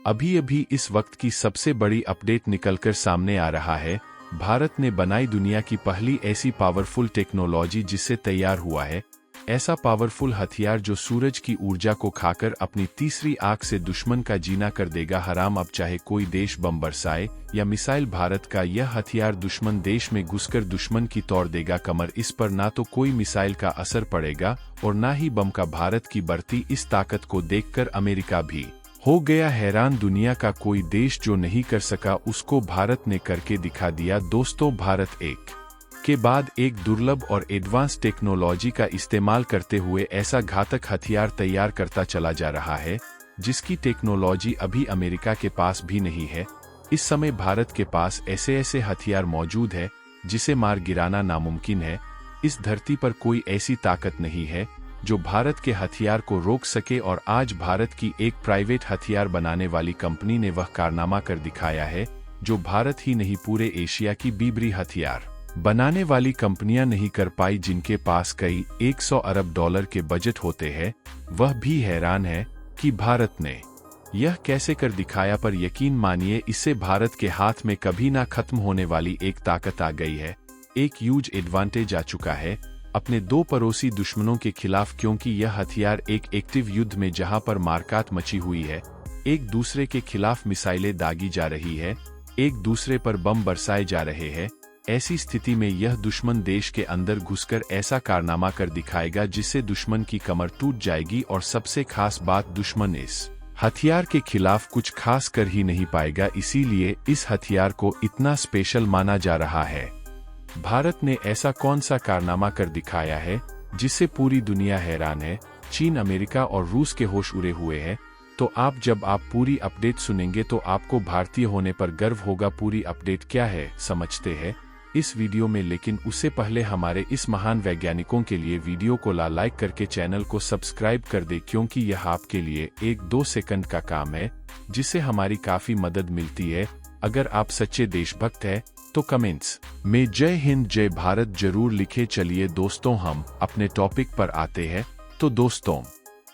अभी अभी इस वक्त की सबसे बड़ी अपडेट निकलकर सामने आ रहा है। भारत ने बनाई दुनिया की पहली ऐसी पावरफुल टेक्नोलॉजी जिससे तैयार हुआ है ऐसा पावरफुल हथियार जो सूरज की ऊर्जा को खाकर अपनी तीसरी आंख से दुश्मन का जीना कर देगा हराम। अब चाहे कोई देश बम बरसाए या मिसाइल, भारत का यह हथियार दुश्मन देश में घुसकर दुश्मन की तोड़ देगा कमर। इस पर ना तो कोई मिसाइल का असर पड़ेगा और ना ही बम का। भारत की बढ़ती इस ताकत को देखकर अमेरिका भी हो गया हैरान। दुनिया का कोई देश जो नहीं कर सका उसको भारत ने करके दिखा दिया। दोस्तों, भारत एक के बाद एक दुर्लभ और एडवांस टेक्नोलॉजी का इस्तेमाल करते हुए ऐसा घातक हथियार तैयार करता चला जा रहा है जिसकी टेक्नोलॉजी अभी अमेरिका के पास भी नहीं है। इस समय भारत के पास ऐसे ऐसे हथियार मौजूद है जिसे मार गिराना नामुमकिन है। इस धरती पर कोई ऐसी ताकत नहीं है जो भारत के हथियार को रोक सके और आज भारत की एक प्राइवेट हथियार बनाने वाली कंपनी ने वह कारनामा कर दिखाया है जो भारत ही नहीं पूरे एशिया की बीबरी हथियार बनाने वाली कंपनियां नहीं कर पाई, जिनके पास कई 100 अरब डॉलर के बजट होते हैं। वह भी हैरान है कि भारत ने यह कैसे कर दिखाया, पर यकीन मानिए इससे भारत के हाथ में कभी ना खत्म होने वाली एक ताकत आ गई है। एक ह्यूज एडवांटेज आ चुका है अपने दो पड़ोसी दुश्मनों के खिलाफ, क्योंकि यह हथियार एक एक्टिव युद्ध में जहां पर मारकाट मची हुई है, एक दूसरे के खिलाफ मिसाइलें दागी जा रही है, एक दूसरे पर बम बरसाए जा रहे हैं। ऐसी स्थिति में यह दुश्मन देश के अंदर घुसकर ऐसा कारनामा कर दिखाएगा जिससे दुश्मन की कमर टूट जाएगी। और सबसे खास बात, दुश्मन इस हथियार के खिलाफ कुछ खास कर ही नहीं पाएगा। इसीलिए इस हथियार को इतना स्पेशल माना जा रहा है। भारत ने ऐसा कौन सा कारनामा कर दिखाया है जिससे पूरी दुनिया हैरान है। चीन, अमेरिका और रूस के होश उड़े हुए हैं। तो जब आप पूरी अपडेट सुनेंगे तो आपको भारतीय होने पर गर्व होगा। पूरी अपडेट क्या है समझते हैं इस वीडियो में, लेकिन उससे पहले हमारे इस महान वैज्ञानिकों के लिए वीडियो को लाइक करके चैनल को सब्सक्राइब कर दे, क्योंकि यह आपके लिए 1-2 सेकंड का काम है जिससे हमारी काफी मदद मिलती है। अगर आप सच्चे देशभक्त हैं तो कमेंट्स में जय हिंद जय भारत जरूर लिखे। चलिए दोस्तों, हम अपने टॉपिक पर आते हैं। तो दोस्तों,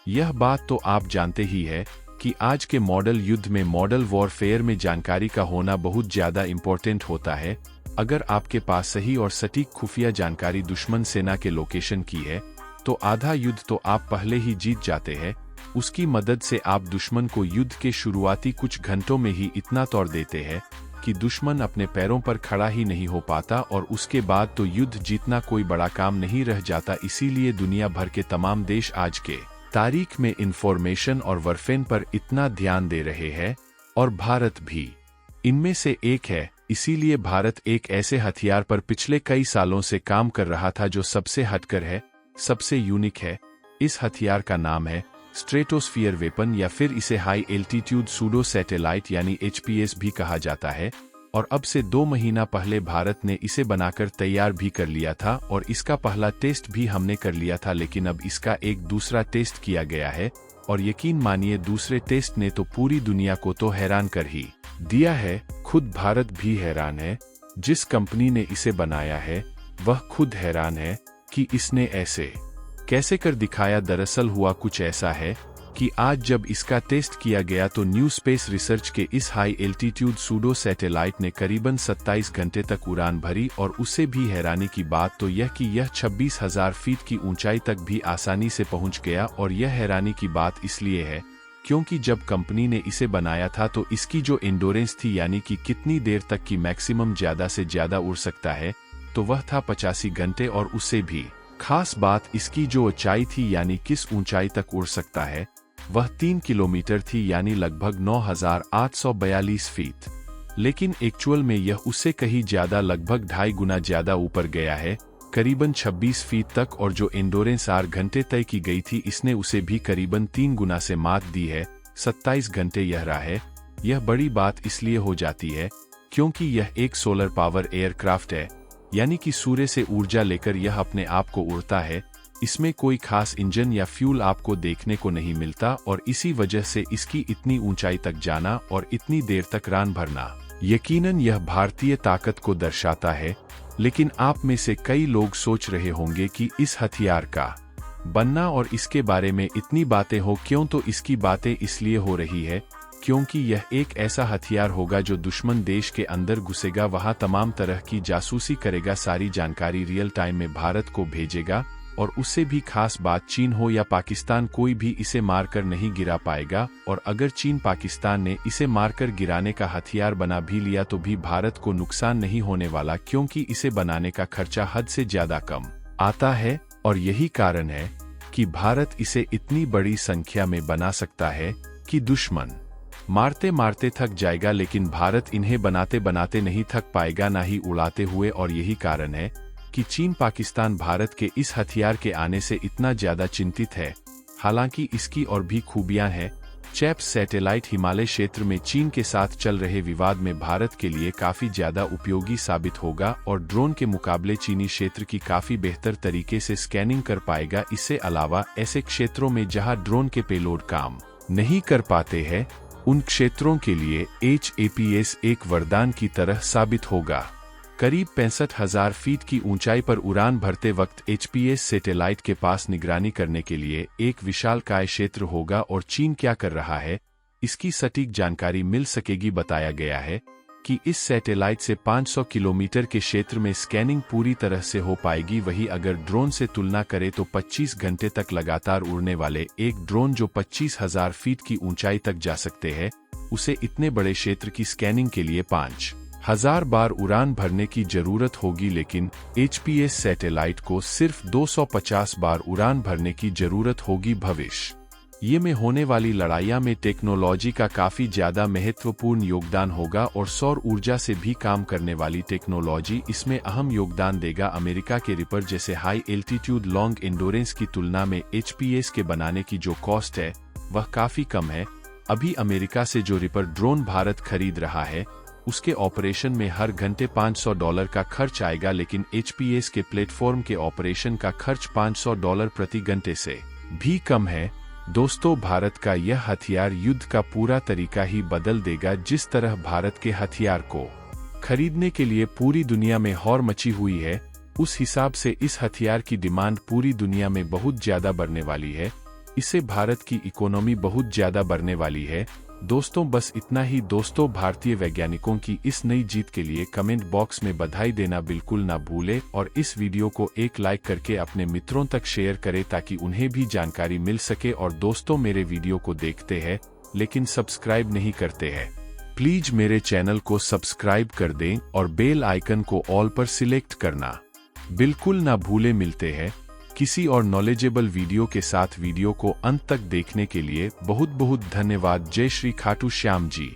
यह बात तो आप जानते ही है कि आज के मॉडल युद्ध में, मॉडल वॉरफेयर में जानकारी का होना बहुत ज्यादा इम्पोर्टेंट होता है। अगर आपके पास सही और सटीक खुफिया जानकारी दुश्मन सेना के लोकेशन की है तो आधा युद्ध तो आप पहले ही जीत जाते हैं। उसकी मदद से आप दुश्मन को युद्ध के शुरुआती कुछ घंटों में ही इतना तोड़ देते हैं कि दुश्मन अपने पैरों पर खड़ा ही नहीं हो पाता, और उसके बाद तो युद्ध जीतना कोई बड़ा काम नहीं रह जाता। इसीलिए दुनिया भर के तमाम देश आज के तारीख में इंफॉर्मेशन और वरफेन पर इतना ध्यान दे रहे हैं, और भारत भी इनमें से एक है। इसीलिए भारत एक ऐसे हथियार पर पिछले कई सालों से काम कर रहा था जो सबसे हटकर है, सबसे यूनिक है। इस हथियार का नाम है स्ट्रेटोस्फियर वेपन, या फिर इसे हाई एल्टीट्यूड सूडो सैटेलाइट यानी HPS भी कहा जाता है। और अब से 2 महीना पहले भारत ने इसे बनाकर तैयार भी कर लिया था, और इसका पहला टेस्ट भी हमने कर लिया था। लेकिन अब इसका एक दूसरा टेस्ट किया गया है, और यकीन मानिए दूसरे टेस्ट ने तो पूरी दुनिया को तो हैरान कर ही दिया है। खुद भारत भी हैरान है। जिस कंपनी ने इसे बनाया है वह खुद हैरान है कि इसने ऐसे कैसे कर दिखाया। दरअसल हुआ कुछ ऐसा है कि आज जब इसका टेस्ट किया गया तो न्यू स्पेस रिसर्च के इस हाई एल्टीट्यूड सूडो सैटेलाइट ने करीबन 27 घंटे तक उड़ान भरी। और उससे भी हैरानी की बात तो यह कि यह 26,000 फीट की ऊंचाई तक भी आसानी से पहुंच गया। और यह हैरानी की बात इसलिए है क्योंकि जब कंपनी ने इसे बनाया था तो इसकी जो एंडोरेंस थी, यानी कि कितनी देर तक की मैक्सिमम ज्यादा से ज्यादा उड़ सकता है, तो वह था 85 घंटे। और उससे भी खास बात इसकी जो ऊंचाई थी, यानी किस ऊंचाई तक उड़ सकता है, वह 3 किलोमीटर थी, यानी लगभग 9,842 फीट। लेकिन एक्चुअल में यह उससे कहीं ज्यादा, लगभग 2.5 गुना ज्यादा ऊपर गया है, करीबन 26 फीट तक। और जो एंडोरेंस 8 घंटे तय की गई थी, इसने उसे भी करीबन 3 गुना से मात दी है, 27 घंटे यह रहा है। यह बड़ी बात इसलिए हो जाती है क्योंकि यह एक सोलर पावर एयरक्राफ्ट है, यानी कि सूर्य से ऊर्जा लेकर यह अपने आप को उड़ता है। इसमें कोई खास इंजन या फ्यूल आपको देखने को नहीं मिलता, और इसी वजह से इसकी इतनी ऊंचाई तक जाना और इतनी देर तक रान भरना, यकीनन यह भारतीय ताकत को दर्शाता है। लेकिन आप में से कई लोग सोच रहे होंगे कि इस हथियार का बनना और इसके बारे में इतनी बातें हो क्यों। तो इसकी बातें इसलिए हो रही है क्योंकि यह एक ऐसा हथियार होगा जो दुश्मन देश के अंदर घुसेगा, वहां तमाम तरह की जासूसी करेगा, सारी जानकारी रियल टाइम में भारत को भेजेगा, और उससे भी खास बात चीन हो या पाकिस्तान, कोई भी इसे मारकर नहीं गिरा पाएगा। और अगर चीन पाकिस्तान ने इसे मारकर गिराने का हथियार बना भी लिया तो भी भारत को नुकसान नहीं होने वाला, क्योंकि इसे बनाने का खर्चा हद से ज्यादा कम आता है। और यही कारण है कि भारत इसे इतनी बड़ी संख्या में बना सकता है कि दुश्मन मारते मारते थक जाएगा, लेकिन भारत इन्हें बनाते बनाते नहीं थक पाएगा, ना ही उड़ाते हुए। और यही कारण है कि चीन पाकिस्तान भारत के इस हथियार के आने से इतना ज्यादा चिंतित है। हालांकि इसकी और भी खूबियां हैं। चैप्स सैटेलाइट हिमालय क्षेत्र में चीन के साथ चल रहे विवाद में भारत के लिए काफी ज्यादा उपयोगी साबित होगा, और ड्रोन के मुकाबले चीनी क्षेत्र की काफी बेहतर तरीके से स्कैनिंग कर पाएगा। इससे अलावा ऐसे क्षेत्रों में जहां ड्रोन के पेलोड काम नहीं कर पाते हैं, उन क्षेत्रों के लिए HAPS एक वरदान की तरह साबित होगा। करीब 65,000 फीट की ऊंचाई पर उड़ान भरते वक्त HPS सैटेलाइट के पास निगरानी करने के लिए एक विशालकाय क्षेत्र होगा, और चीन क्या कर रहा है इसकी सटीक जानकारी मिल सकेगी। बताया गया है कि इस सैटेलाइट से 500 किलोमीटर के क्षेत्र में स्कैनिंग पूरी तरह से हो पाएगी। वहीं अगर ड्रोन से तुलना करें तो 25 घंटे तक लगातार उड़ने वाले एक ड्रोन जो 25,000 फीट की ऊंचाई तक जा सकते हैं, उसे इतने बड़े क्षेत्र की स्कैनिंग के लिए 5,000 बार उड़ान भरने की जरूरत होगी, लेकिन HPS सैटेलाइट को सिर्फ 250 बार उड़ान भरने की जरूरत होगी। भविष्य ये में होने वाली लड़ाइयां में टेक्नोलॉजी का काफी ज्यादा महत्वपूर्ण योगदान होगा, और सौर ऊर्जा से भी काम करने वाली टेक्नोलॉजी इसमें अहम योगदान देगा। अमेरिका के रिपर जैसे हाई एल्टीट्यूड लॉन्ग एंडोरेंस की तुलना में HPS के बनाने की जो कॉस्ट है वह काफी कम है। अभी अमेरिका से जो रिपर ड्रोन भारत खरीद रहा है उसके ऑपरेशन में हर घंटे $500 का खर्च आएगा, लेकिन HPS के प्लेटफॉर्म के ऑपरेशन का खर्च $500 प्रति घंटे से भी कम है। दोस्तों, भारत का यह हथियार युद्ध का पूरा तरीका ही बदल देगा। जिस तरह भारत के हथियार को खरीदने के लिए पूरी दुनिया में हौर मची हुई है, उस हिसाब से इस हथियार की डिमांड पूरी दुनिया में बहुत ज्यादा बढ़ने वाली है। इससे भारत की इकोनॉमी बहुत ज्यादा बढ़ने वाली है। दोस्तों, बस इतना ही। दोस्तों, भारतीय वैज्ञानिकों की इस नई जीत के लिए कमेंट बॉक्स में बधाई देना बिल्कुल ना भूले, और इस वीडियो को एक लाइक करके अपने मित्रों तक शेयर करें ताकि उन्हें भी जानकारी मिल सके। और दोस्तों, मेरे वीडियो को देखते हैं लेकिन सब्सक्राइब नहीं करते हैं, प्लीज मेरे चैनल को सब्सक्राइब कर दें और बेल आइकन को ऑल पर सिलेक्ट करना बिल्कुल ना भूले। मिलते हैं किसी और नॉलेजेबल वीडियो के साथ। वीडियो को अंत तक देखने के लिए बहुत बहुत धन्यवाद। जय श्री खाटू श्याम जी।